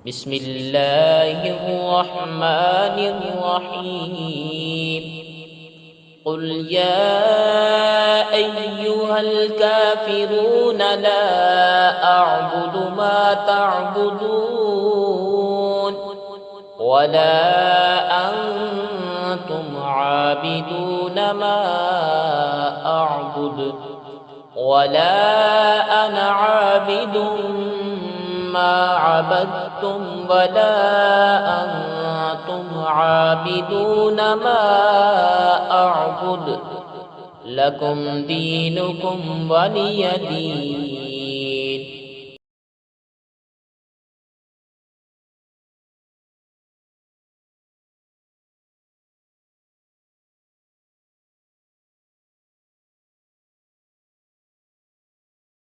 बिस्मिल्लाहिर्रहमानिर्रहीम। क़ुल या अय्युहल काफ़िरून ला अअबुदु मा तअबुदून वला अंतुम आबिदून मा अअबुद वला अना आबिदुम मा अबदतुम वला अंतुम आबिदून मा अअबुद लकुम दीनुकुम वलिय दीन।